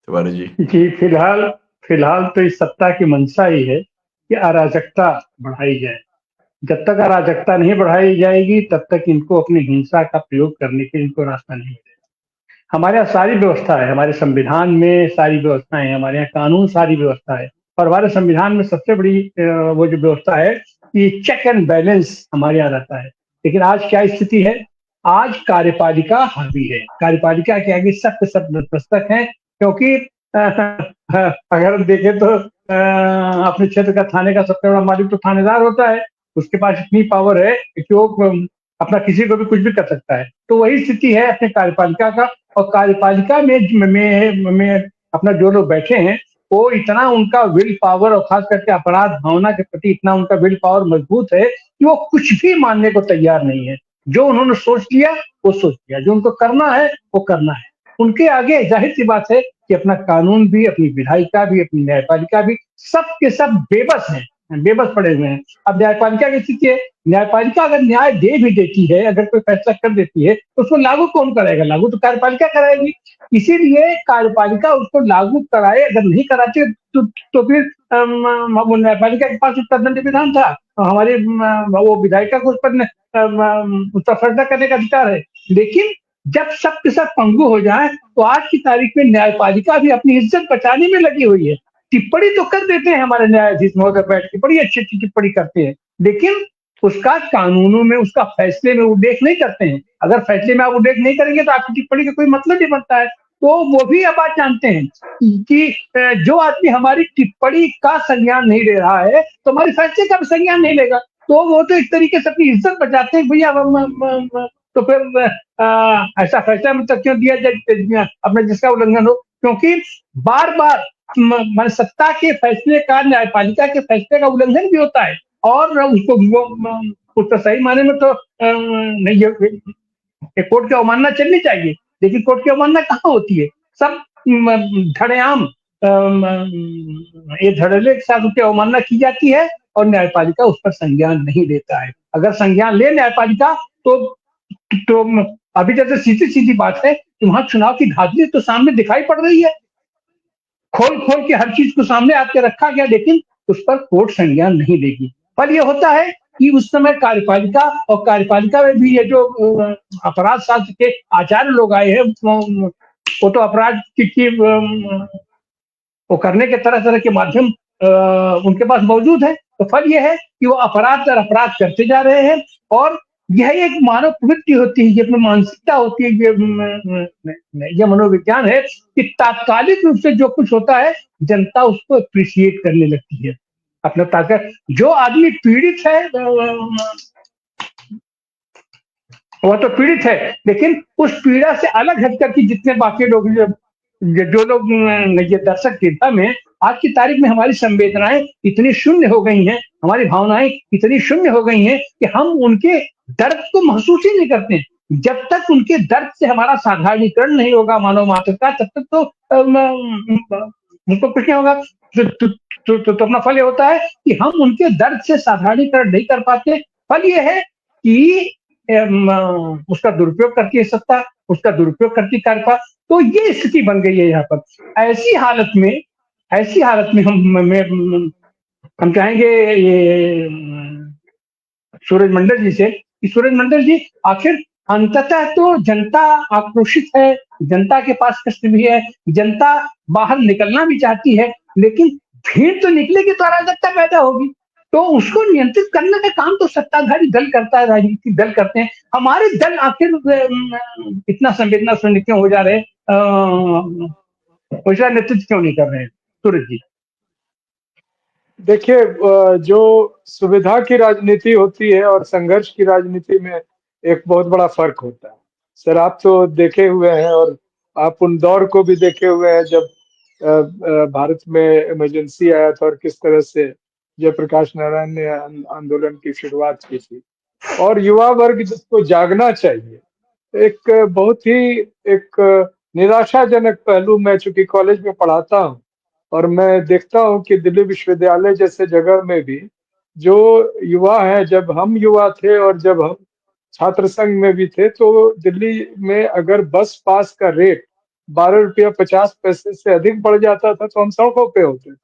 तिवारी जी? जी, फिलहाल फिलहाल तो इस सत्ता की मंशा ही है कि अराजकता बढ़ाई जाए। जब तक अराजकता नहीं बढ़ाई जाएगी, तब तक इनको अपनी हिंसा का प्रयोग करने के इनको रास्ता नहीं मिलेगा। हमारे यहाँ सारी व्यवस्था है, हमारे संविधान में सारी व्यवस्थाएँ हैं, हमारे यहाँ कानून सारी व्यवस्था है और हमारे संविधान में सबसे बड़ी वो जो व्यवस्था है कि चेक एंड बैलेंस हमारे यहाँ रहता है। लेकिन आज क्या स्थिति है? आज कार्यपालिका हावी है। कार्यपालिका के आगे सब के सब नतमस्तक हैं क्योंकि अगर हम देखें तो अपने क्षेत्र का थाने का सबसे बड़ा मालिक तो थानेदार होता है। उसके पास इतनी पावर है कि वो अपना किसी को भी कुछ भी कर सकता है। तो वही स्थिति है अपने कार्यपालिका का और कार्यपालिका में अपना जो लोग बैठे हैं, वो इतना उनका विल पावर और खास करके अपराध भावना के प्रति इतना उनका विल पावर मजबूत है कि वो कुछ भी मानने को तैयार नहीं है। जो उन्होंने सोच लिया, वो सोच लिया। जो उनको करना है, वो करना है। उनके आगे ज़ाहिर-सी बात है कि अपना कानून भी, अपनी विधायिका भी, अपनी न्यायपालिका भी, सब के सब बेबस हैं, बेबस पड़े हुए हैं। अब न्यायपालिका की स्थिति है, न्यायपालिका अगर न्याय दे भी देती है, अगर कोई फैसला कर देती है, तो उसको लागू कौन कराएगा? लागू तो कार्यपालिका कराएगी। इसीलिए कार्यपालिका उसको लागू कराए, अगर नहीं कराती तो फिर वो न्यायपालिका के पास उसका दंड विधान था। हमारे वो विधायिका को उस पर उसका फैसला करने का अधिकार है। लेकिन जब सब के सब पंगु हो जाए, तो आज की तारीख में न्यायपालिका भी अपनी इज्जत बचाने में लगी हुई है। टिप्पणी तो कर देते हैं हमारे न्यायाधीश महोदय बैठ के, बड़ी अच्छी-अच्छी टिप्पणी करते हैं, लेकिन उसका कानूनों में, उसका फैसले में उल्लेख नहीं करते हैं। अगर फैसले में आप उल्लेख नहीं करेंगे तो आपकी टिप्पणी का कोई मतलब नहीं बनता है। तो वो भी अब बात जानते हैं कि जो आदमी हमारी टिप्पणी का संज्ञान नहीं ले रहा है, तो हमारे फैसले का भी संज्ञान नहीं लेगा। तो वो तो एक तरीके से अपनी इज्जत बचाते हैं भैया तो फिर ऐसा फैसला मतलब क्यों दिया जाए अपने जिसका उल्लंघन हो, क्योंकि बार बार सत्ता के फैसले का, न्यायपालिका के फैसले का उल्लंघन भी होता है और उसको उसको सही माने में तो नहीं, ये कोर्ट की अवमानना चलनी चाहिए, लेकिन कोर्ट की अवमानना कहाँ होती है? सब धड़ेआम ये धड़ल्ले के साथ उसकी अवमानना की जाती है और न्यायपालिका उस पर संज्ञान नहीं लेता है। अगर संज्ञान ले न्यायपालिका तो तो अभी जैसे सीधी-सीधी बात है कि वहाँ चुनाव की धांधली तो सामने दिखाई पड़ रही है। खोल-खोल के हर चीज़ को सामने आके रखा गया, लेकिन उस पर कोर्ट संज्ञान नहीं लेगी। पर ये होता है कि उस समय कार्यपालिका और कार्यपालिका में भी ये जो अपराध शास्त्र के आचार्य लोग आए हैं, वो तो अपराध की वो करने के तरह-तरह के माध्यम उनके पास मौजूद है। तो फल ये है कि वो अपराध पर अपराध करते जा रहे हैं और यह एक मानव प्रवृत्ति होती है, ये अपनी मानसिकता होती है, ये मनोविज्ञान है कि तात्कालिक रूप से जो कुछ होता है, जनता उसको एप्रिशिएट करने लगती है। अपना ताकत जो आदमी पीड़ित है वो तो पीड़ित है, लेकिन उस पीड़ा से अलग हटकर के जितने बाकी लोग जो लोग ये दर्शक दीर्घा में आज की तारीख में हमारी संवेदनाएं इतनी शून्य हो गई हैं, हमारी भावनाएं इतनी शून्य हो गई हैं कि हम उनके दर्द को महसूस ही नहीं करते हैं। जब तक उनके दर्द से हमारा साधारणीकरण नहीं होगा मानव मात्र का, तब तक तो उनको कुछ नहीं होगा। तो अपना फल ये होता है कि हम उनके दर्द से साधारणीकरण नहीं कर पाते। फल ये है कि उसका दुरुपयोग करती है सत्ता, उसका दुरुपयोग करती है कार्यपालिका। तो ये स्थिति बन गई है यहाँ पर। ऐसी हालत में हम चाहेंगे ये सूरज मंडल जी से कि सूरज मंडल जी, आखिर अंततः तो जनता आक्रोशित है, जनता के पास कष्ट भी है, जनता बाहर निकलना भी चाहती है, लेकिन भीड़ तो निकलेगी तो अराजकता पैदा होगी। तो उसको नियंत्रित करने का काम तो सत्ताधारी दल करता है, राजनीतिक दल करते हैं। हमारे दल आखिर इतना संवेदना शून्य क्यों हो जा रहे हैं? उसका नेतृत्व क्यों नहीं कर रहे हैं? सूरज जी। देखिए, जो सुविधा की राजनीति होती है और संघर्ष की राजनीति में एक बहुत बड़ा फर्क होता है। सर, आप तो देखे हुए हैं और आप उन दौर को भी देखे हुए हैं जब भारत में इमरजेंसी आया था और किस तरह से जयप्रकाश नारायण ने आंदोलन की शुरुआत की थी। और युवा वर्ग जिसको जागना चाहिए, एक बहुत ही एक निराशाजनक पहलू, मैं चूंकि कॉलेज में पढ़ाता हूँ और मैं देखता हूँ कि दिल्ली विश्वविद्यालय जैसे जगह में भी जो युवा है, जब हम युवा थे और जब हम छात्र संघ में भी थे, तो दिल्ली में अगर बस पास का रेट 12 रुपया 50 पैसे से अधिक बढ़ जाता था तो हम सड़कों पे होते थे।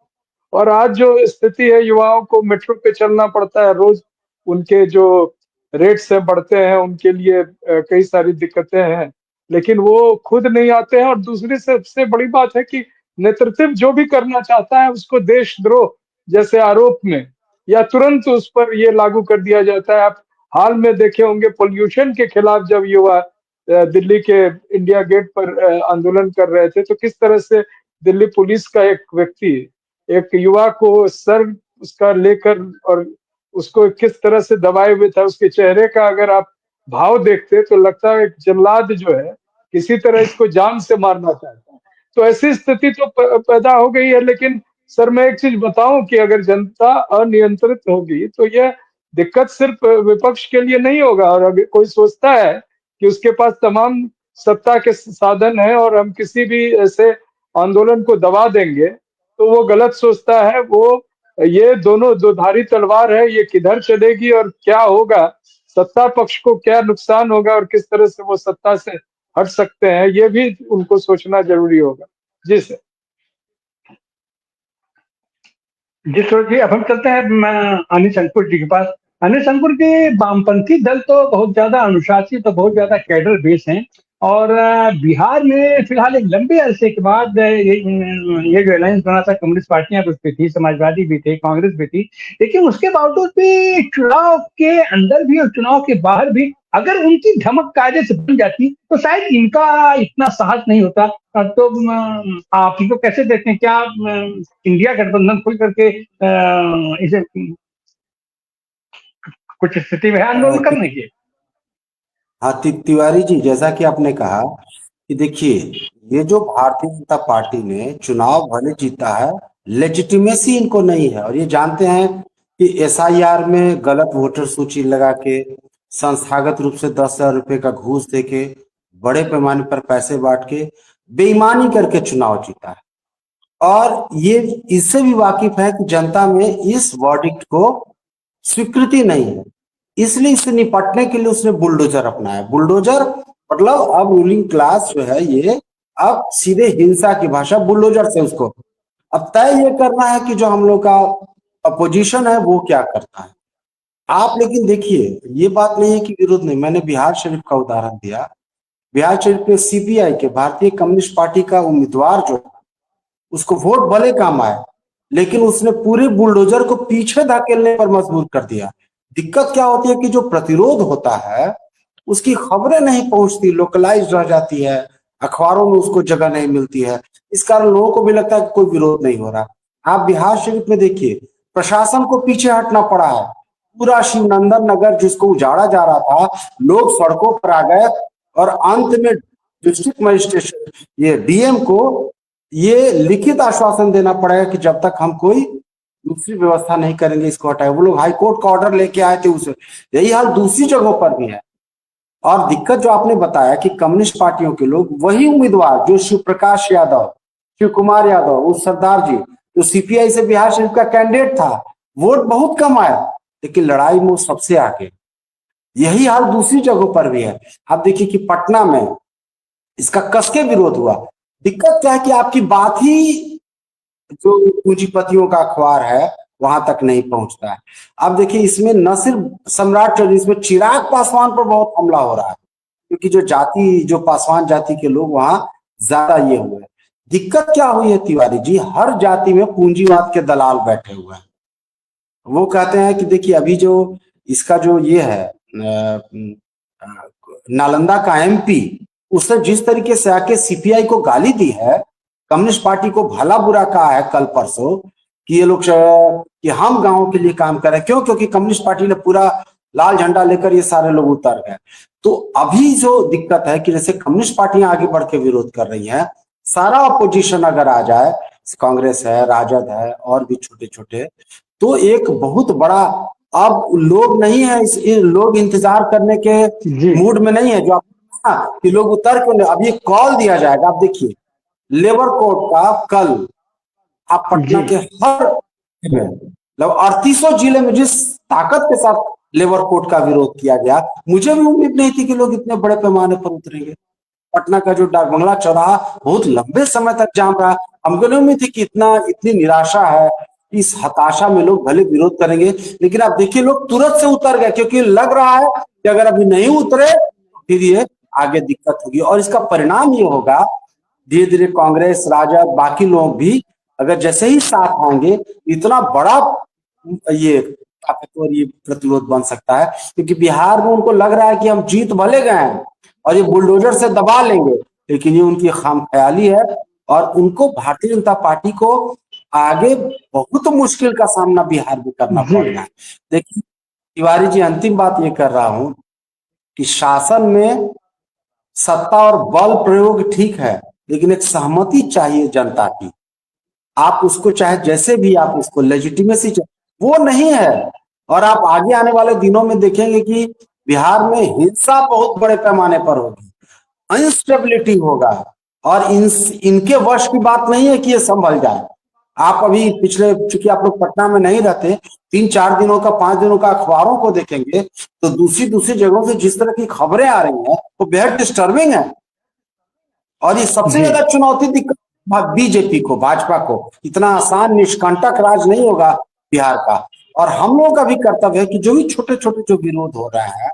और आज जो स्थिति है, युवाओं को मेट्रो पे चलना पड़ता है रोज, उनके जो रेट्स है बढ़ते हैं, उनके लिए कई सारी दिक्कतें हैं, लेकिन वो खुद नहीं आते हैं। और दूसरी सबसे बड़ी बात है कि नेतृत्व जो भी करना चाहता है उसको देशद्रोह जैसे आरोप में या तुरंत उस पर ये लागू कर दिया जाता है। आप हाल में देखे होंगे पोल्यूशन के खिलाफ जब युवा दिल्ली के इंडिया गेट पर आंदोलन कर रहे थे, तो किस तरह से दिल्ली पुलिस का एक व्यक्ति एक युवा को सर उसका लेकर और उसको किस तरह से दबाए हुए था, उसके चेहरे का अगर आप भाव देखते तो लगता है एक जल्लाद जो है किसी तरह इसको जान से मारना चाहता है। तो ऐसी स्थिति तो पैदा हो गई है। लेकिन सर मैं एक चीज बताऊं कि अगर जनता अनियंत्रित होगी तो यह दिक्कत सिर्फ विपक्ष के लिए नहीं होगा। और अगर कोई सोचता है कि उसके पास तमाम सत्ता के साधन है और हम किसी भी ऐसे आंदोलन को दबा देंगे, तो वो गलत सोचता है। वो ये दोनों दो धारी तलवार है, ये किधर चलेगी और क्या होगा, सत्ता पक्ष को क्या नुकसान होगा और किस तरह से वो सत्ता से हट सकते हैं, ये भी उनको सोचना जरूरी होगा। जी सर। जी सूरज जी, अब हम चलते हैं अनिल अंकुर जी के पास। अनिल अंकुर के वामपंथी दल तो बहुत ज्यादा अनुशासित, तो बहुत ज्यादा कैडर बेस हैं। और बिहार में फिलहाल एक लंबे अरसे के बाद ये जो अलायंस बना था, कम्युनिस्ट पार्टियां भी उसमें थी, समाजवादी भी थे, कांग्रेस भी थी। लेकिन उसके बावजूद भी चुनाव के अंदर भी और चुनाव के बाहर भी अगर उनकी धमक कायदे से बन जाती तो शायद इनका इतना साहस नहीं होता। तो आप इनको कैसे देखते हैं? क्या इंडिया गठबंधन खुल करके इसे कुछ स्थिति में है आंदोलन करने की? हाँ तिवारी जी, जैसा कि आपने कहा कि देखिए, ये जो भारतीय जनता पार्टी ने चुनाव भले जीता है, लेजिटिमेसी इनको नहीं है। और ये जानते हैं कि एसआईआर में गलत वोटर सूची लगा के, संस्थागत रूप से 10,000 रुपए का घूस देके, बड़े पैमाने पर पैसे बांट के, बेईमानी करके चुनाव जीता है। और ये इससे भी वाकिफ है कि जनता में इस वर्डिक्ट को स्वीकृति नहीं है, इसलिए इससे निपटने के लिए उसने बुलडोजर अपनाया। बुलडोजर मतलब अब रूलिंग क्लास जो है ये अब सीधे हिंसा की भाषा बुलडोजर से उसको अब तय ये करना है कि जो हम लोग का अपोजिशन है वो क्या करता है। आप लेकिन देखिए, ये बात नहीं है कि विरोध नहीं। मैंने बिहार शरीफ का उदाहरण दिया। बिहार शरीफ में सीपीआई के, भारतीय कम्युनिस्ट पार्टी का उम्मीदवार जो, उसको वोट भले काम आए, लेकिन उसने पूरे बुलडोजर को पीछे धकेलने पर मजबूर कर दिया। दिक्कत क्या होती है कि जो प्रतिरोध होता है उसकी खबरें नहीं पहुंचती, लोकलाइज रह जाती है, अखबारों में उसको जगह नहीं मिलती है। इस कारण लोगों को भी लगता है कि कोई विरोध नहीं हो रहा। आप बिहार शरीफ में देखिए, प्रशासन को पीछे हटना पड़ा है। पूरा शिवनंदन नगर जिसको उजाड़ा जा रहा था, लोग सड़कों पर आ गए और अंत में डिस्ट्रिक्ट मजिस्ट्रेट ये डीएम को ये लिखित आश्वासन देना पड़ेगा कि जब तक हम कोई दूसरी व्यवस्था नहीं करेंगे इसको हटाए। वो लोग हाईकोर्ट का ऑर्डर लेके आए थे उसे। यही हाल दूसरी जगहों पर भी है। और दिक्कत जो आपने बताया कि कम्युनिस्ट पार्टियों के लोग, वही उम्मीदवार जो शिव प्रकाश यादव, शिव कुमार यादव, उस सरदार जी जो सीपीआई से बिहार शरीफ का कैंडिडेट था, वोट बहुत कम आया, लेकिन लड़ाई में सबसे आगे। यही हाल दूसरी जगहों पर भी है। आप देखिए कि पटना में इसका कसके विरोध हुआ। दिक्कत क्या है कि आपकी बात ही जो पूंजीपतियों का अखबार है वहां तक नहीं पहुंचता है। अब देखिए, इसमें न सिर्फ सम्राट चौधरी, इसमें चिराग पासवान पर बहुत हमला हो रहा है, क्योंकि जो पासवान जाति के लोग वहां ज्यादा ये हुए। दिक्कत क्या हुई है तिवारी जी, हर जाति में पूंजीवाद के दलाल बैठे हुए हैं। वो कहते हैं कि देखिए, अभी जो इसका जो ये है नालंदा का एमपी, उसने जिस तरीके से आके सीपीआई को गाली दी है, कम्युनिस्ट पार्टी को भला बुरा कहा है कल परसों कि ये लोग कि हम गांवों के लिए काम कर रहे हैं। क्यों? क्योंकि कम्युनिस्ट पार्टी ने पूरा लाल झंडा लेकर ये सारे लोग उतर गए। तो अभी जो दिक्कत है कि जैसे कम्युनिस्ट पार्टियां आगे बढ़ के विरोध कर रही हैं, सारा अपोजिशन अगर आ जाए, कांग्रेस है, राजद है और भी छोटे छोटे, तो एक बहुत बड़ा, अब लोग नहीं है, लोग इंतजार करने के मूड में नहीं है। जो कि लोग उतर के अभी कॉल दिया जाएगा। आप देखिए, लेबर कोड का कल आप पटना के हर मतलब 38 जिले में जिस ताकत के साथ लेबर कोड का विरोध किया गया, मुझे भी उम्मीद नहीं थी कि लोग इतने बड़े पैमाने पर उतरेंगे। पटना का जो डाक बंगला चौराहा बहुत लंबे समय तक जाम रहा। हमको नहीं उम्मीद थी कि इतनी निराशा है, इस हताशा में लोग भले विरोध करेंगे, लेकिन आप देखिए लोग तुरंत से उतर गए, क्योंकि लग रहा है कि अगर अभी नहीं उतरे तो फिर ये आगे दिक्कत होगी। और इसका परिणाम ये होगा, धीरे धीरे कांग्रेस, राजद, बाकी लोग भी अगर जैसे ही साथ आएंगे, इतना बड़ा ये ताकतवर ये प्रतिरोध बन सकता है। क्योंकि बिहार में उनको लग रहा है कि हम जीत भले गए हैं और ये बुलडोजर से दबा लेंगे, लेकिन ये उनकी खामख्याली है। और उनको भारतीय जनता पार्टी को आगे बहुत मुश्किल का सामना बिहार में करना जी पड़ना है। देखिए तिवारी जी, अंतिम बात ये कर रहा हूं कि शासन में सत्ता और बल प्रयोग ठीक है, लेकिन एक सहमति चाहिए जनता की। आप उसको चाहे जैसे भी आप उसको लेजिटिमेसी, वो नहीं है। और आप आगे आने वाले दिनों में देखेंगे कि बिहार में हिंसा बहुत बड़े पैमाने पर होगी, अनस्टेबिलिटी होगा। और इनके वश की बात नहीं है कि ये संभल जाए। आप अभी पिछले, चूंकि आप लोग पटना में नहीं रहते, 3-4 दिनों का, 5 दिनों का अखबारों को देखेंगे तो दूसरी दूसरी जगहों से जिस तरह की खबरें आ रही हैं वो बेहद डिस्टर्बिंग है। और ये सबसे जी ज्यादा चुनौती दिक्कत बीजेपी को, भाजपा को। इतना आसान निष्कंटक राज नहीं होगा बिहार का। और हम लोगों का भी कर्तव्य है कि जो भी छोटे छोटे जो विरोध हो रहे हैं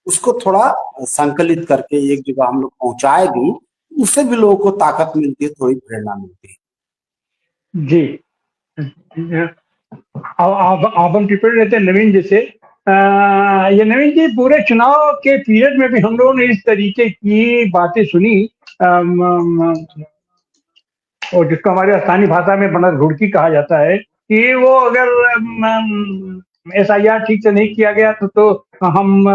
उसको थोड़ा संकलित करके एक जगह हम लोग पहुंचाए भी, उससे भी लोगों को ताकत मिलती है, थोड़ी प्रेरणा मिलती है। जी। अब हम टिप्पणी रहते हैं नवीन जी से। ये नवीन जी, पूरे चुनाव के पीरियड में भी हम लोगों ने इस तरीके की बातें सुनी, और जिसको हमारे स्थानीय भाषा में बनर घुड़की कहा जाता है, कि वो अगर SIR ठीक से नहीं किया गया तो हम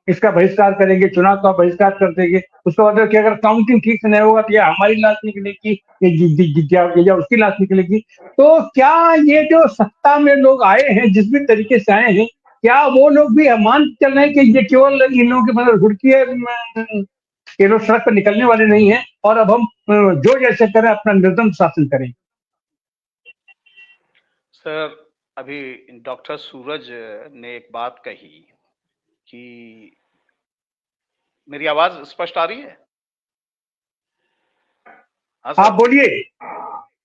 इसका बहिष्कार करेंगे, चुनाव का बहिष्कार कर देंगे। उसके बाद कि अगर काउंटिंग ठीक से नहीं होगा तो या हमारी लाश निकलेगी या उसकी लाश निकलेगी। तो क्या ये जो सत्ता में लोग आए हैं, जिस भी तरीके से आए हैं, क्या वो लोग भी मान चल रहे हैं कि ये केवल इन लोगों की मतलब घुड़की है, ये लोग सड़क पर निकलने वाले नहीं है और अब हम जो जैसे करें अपना निर्दम शासन करें? सर, अभी डॉक्टर सूरज ने एक बात कही कि मेरी आवाज स्पष्ट आ रही है? हाँ आप सर, बोलिए।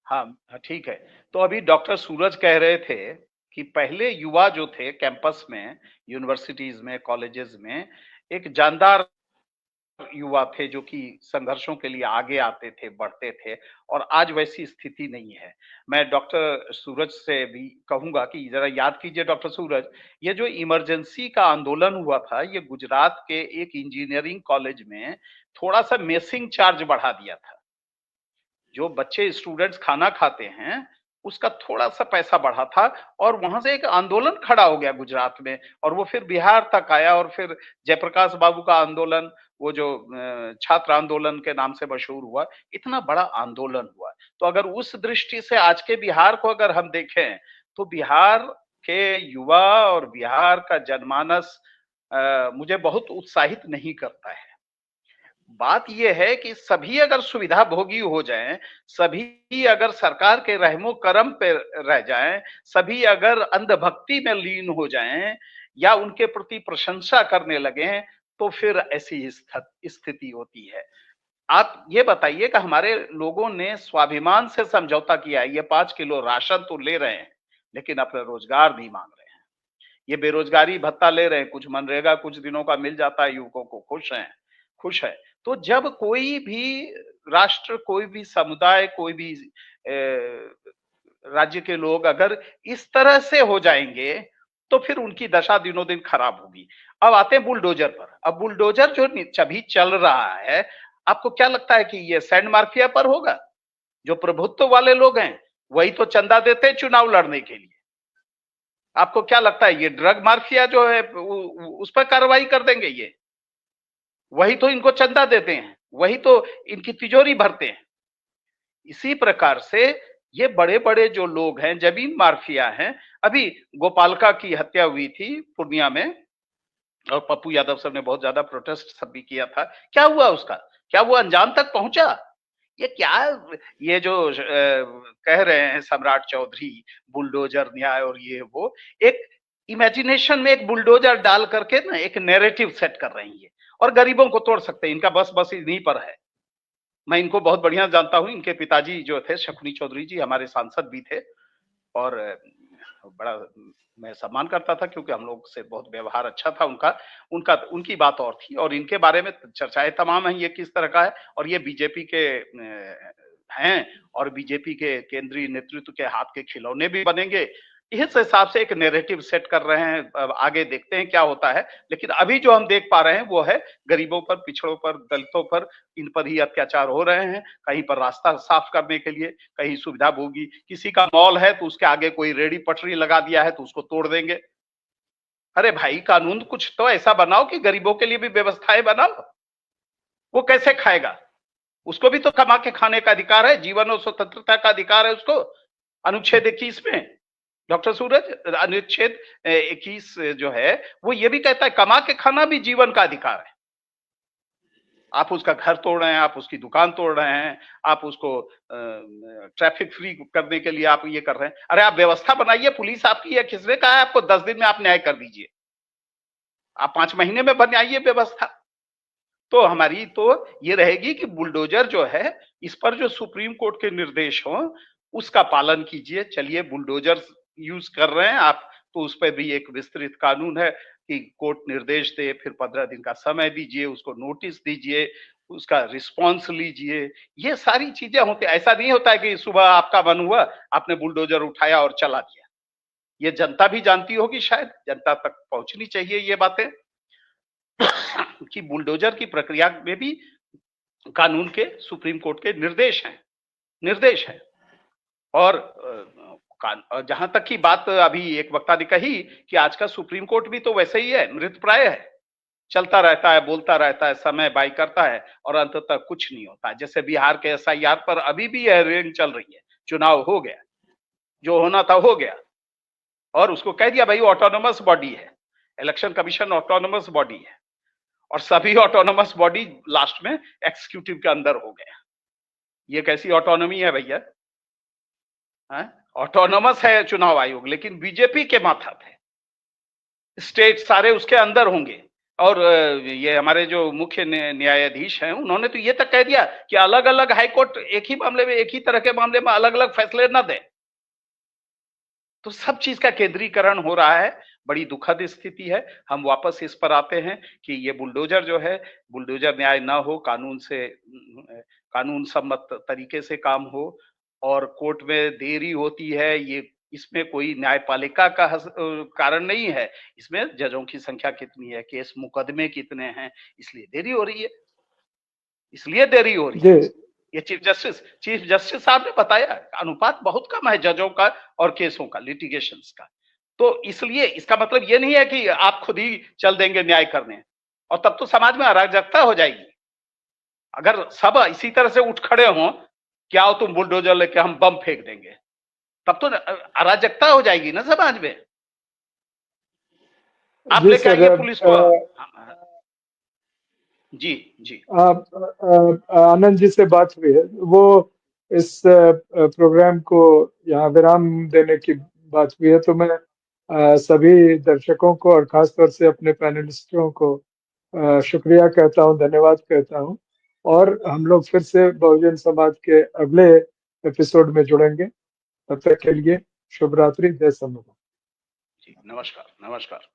हाँ ठीक है। तो अभी डॉक्टर सूरज कह रहे थे कि पहले युवा जो थे कैंपस में, यूनिवर्सिटीज में, कॉलेजेस में, एक जानदार युवा थे जो कि संघर्षों के लिए आगे आते थे, बढ़ते थे, और आज वैसी स्थिति नहीं है। मैं डॉक्टर सूरज से भी कहूंगा कि जरा याद कीजिए डॉक्टर सूरज, ये जो इमरजेंसी का आंदोलन हुआ था, ये गुजरात के एक इंजीनियरिंग कॉलेज में थोड़ा सा मेसिंग चार्ज बढ़ा दिया था। जो बच्चे स्टूडेंट्स खाना खाते हैं उसका थोड़ा सा पैसा बढ़ा था, और वहां से एक आंदोलन खड़ा हो गया गुजरात में, और वो फिर बिहार तक आया, और फिर जयप्रकाश बाबू का आंदोलन, वो जो छात्र आंदोलन के नाम से मशहूर हुआ, इतना बड़ा आंदोलन हुआ। तो अगर उस दृष्टि से आज के बिहार को अगर हम देखें तो बिहार के युवा और बिहार का जनमानस मुझे बहुत उत्साहित नहीं करता है। बात यह है कि सभी अगर सुविधा भोगी हो जाएं, सभी अगर सरकार के रहमो करम पे रह जाएं, सभी अगर अंधभक्ति में लीन हो जाएं या उनके प्रति प्रशंसा करने लगें, तो फिर ऐसी स्थिति होती है। आप ये बताइए कि हमारे लोगों ने स्वाभिमान से समझौता किया है। ये 5 किलो राशन तो ले रहे हैं, लेकिन अपना रोजगार नहीं मांग रहे हैं। ये बेरोजगारी भत्ता ले रहे हैं, कुछ मनरेगा कुछ दिनों का मिल जाता है, युवकों को खुश है। तो जब कोई भी राष्ट्र, कोई भी समुदाय, कोई भी राज्य के लोग अगर इस तरह से हो जाएंगे तो फिर उनकी दशा दिनों दिन खराब होगी। अब आते हैं बुलडोजर पर। अब बुलडोजर जो अभी चल रहा है, आपको क्या लगता है कि ये सैंड माफिया पर होगा? जो प्रभुत्व वाले लोग हैं वही तो चंदा देते हैं चुनाव लड़ने के लिए। आपको क्या लगता है ये ड्रग माफिया जो है उस पर कार्रवाई कर देंगे? ये वही तो इनको चंदा देते हैं, वही तो इनकी तिजोरी भरते हैं। इसी प्रकार से ये बड़े बड़े जो लोग हैं, जमीन माफिया हैं। अभी गोपालका की हत्या हुई थी पूर्णिया में, और पप्पू यादव साहब ने बहुत ज्यादा प्रोटेस्ट सब भी किया था। क्या हुआ उसका? क्या वो अंजाम तक पहुंचा? ये क्या, ये जो कह रहे हैं सम्राट चौधरी बुलडोजर न्याय और ये वो, एक इमेजिनेशन में एक बुलडोजर डाल करके ना एक नैरेटिव सेट कर रही है, और गरीबों को तोड़ सकते हैं। इनका बस इन्हीं पर है। मैं इनको बहुत बढ़िया जानता हूँ। इनके पिताजी जो थे शकुनी चौधरी जी हमारे सांसद भी थे और बड़ा मैं सम्मान करता था क्योंकि हम लोग से बहुत व्यवहार अच्छा था उनका उनकी बात और थी और इनके बारे में चर्चाएं तमाम हैं ये किस तरह का है और ये बीजेपी के हैं और बीजेपी के केंद्रीय नेतृत्व के हाथ के खिलौने भी बनेंगे। इस हिसाब से एक नैरेटिव सेट कर रहे हैं। अब आगे देखते हैं क्या होता है, लेकिन अभी जो हम देख पा रहे हैं वो है गरीबों पर, पिछड़ों पर, दलितों पर, इन पर ही अत्याचार हो रहे हैं। कहीं पर रास्ता साफ करने के लिए, कहीं सुविधा भोगी, किसी का मॉल है तो उसके आगे कोई रेडी पटरी लगा दिया है तो उसको तोड़ देंगे। अरे भाई कानून कुछ तो ऐसा बनाओ कि गरीबों के लिए भी व्यवस्थाएं बनाओ। वो कैसे खाएगा? उसको भी तो कमा के खाने का अधिकार है, जीवन और स्वतंत्रता का अधिकार है उसको। अनुच्छेद 21 में डॉक्टर सूरज अनुच्छेद 21 जो है वो ये भी कहता है कमा के खाना भी जीवन का अधिकार है। आप उसका घर तोड़ रहे हैं, आप उसकी दुकान तोड़ रहे हैं, आप उसको ट्रैफिक फ्री करने के लिए आप ये कर रहे हैं। अरे आप व्यवस्था बनाइए, पुलिस आपकी है, किसने कहा है आपको 10 दिन में आप न्याय कर दीजिए? आप 5 महीने में बनाइए व्यवस्था। तो हमारी तो ये रहेगी कि बुलडोजर जो है इस पर जो सुप्रीम कोर्ट के निर्देश हो उसका पालन कीजिए। चलिए बुलडोजर यूज कर रहे हैं आप तो उस पर भी एक विस्तृत कानून है कि कोर्ट निर्देश दे, फिर 15 दिन का समय दीजिए, उसको नोटिस दीजिए, उसका रिस्पॉन्स लीजिए। ये सारी चीजें होती, ऐसा नहीं होता है कि सुबह आपका मन हुआ आपने बुलडोजर उठाया और चला दिया। ये जनता भी जानती होगी, शायद जनता तक पहुंचनी चाहिए ये बातें कि बुलडोजर की प्रक्रिया में भी कानून के, सुप्रीम कोर्ट के निर्देश हैं। और जहां तक की बात अभी एक वक्ता ने कही कि आज का सुप्रीम कोर्ट भी तो वैसे ही है, मृतप्राय है, चलता रहता है, बोलता रहता है, समय बाय करता है और अंततः कुछ नहीं होता। जैसे बिहार के SIR पर अभी भी हेयरिंग चल रही है, चुनाव हो गया, जो होना था हो गया और उसको कह दिया भाई ऑटोनोमस बॉडी है, इलेक्शन कमीशन ऑटोनोमस बॉडी है और सभी ऑटोनोमस बॉडी लास्ट में एग्जीक्यूटिव के अंदर हो गया। ये कैसी ऑटोनॉमी है भैया? ऑटोनोमस है चुनाव आयोग लेकिन बीजेपी के माथा पे, स्टेट सारे उसके अंदर होंगे। और ये हमारे जो मुख्य न्यायाधीश हैं उन्होंने तो ये तक कह दिया कि अलग अलग हाईकोर्ट एक ही मामले में, एक ही तरह के मामले में अलग अलग फैसले न दें। तो सब चीज का केंद्रीकरण हो रहा है, बड़ी दुखद स्थिति है। हम वापस इस पर आते हैं कि ये बुलडोजर जो है, बुलडोजर न्याय ना हो, कानून सम्मत तरीके से काम हो और कोर्ट में देरी होती है, ये इसमें कोई न्यायपालिका का कारण नहीं है, इसमें जजों की संख्या कितनी है, केस मुकदमे कितने हैं, इसलिए देरी हो रही है। ये चीफ जस्टिस साहब ने बताया अनुपात बहुत कम है जजों का और केसों का, लिटिगेशंस का। तो इसलिए इसका मतलब ये नहीं है कि आप खुद ही चल देंगे न्याय करने और तब तो समाज में अराजकता हो जाएगी। अगर सब इसी तरह से उठ खड़े हों कि आओ तुम बुलडोजर लेके हम बम फेंक देंगे, तब तो अराजकता हो जाएगी ना समाज में। आप लेके आइए पुलिस को। जी आनंद जी से बात हुई है, वो इस प्रोग्राम को यहाँ विराम देने की बात हुई है, तो मैं सभी दर्शकों को और खासतौर से अपने पैनलिस्टों को शुक्रिया कहता हूँ, धन्यवाद कहता हूँ और हम लोग फिर से बहुजन समाज के अगले एपिसोड में जुड़ेंगे। तब तक के लिए शुभ रात्रि, जय संविधान। नमस्कार।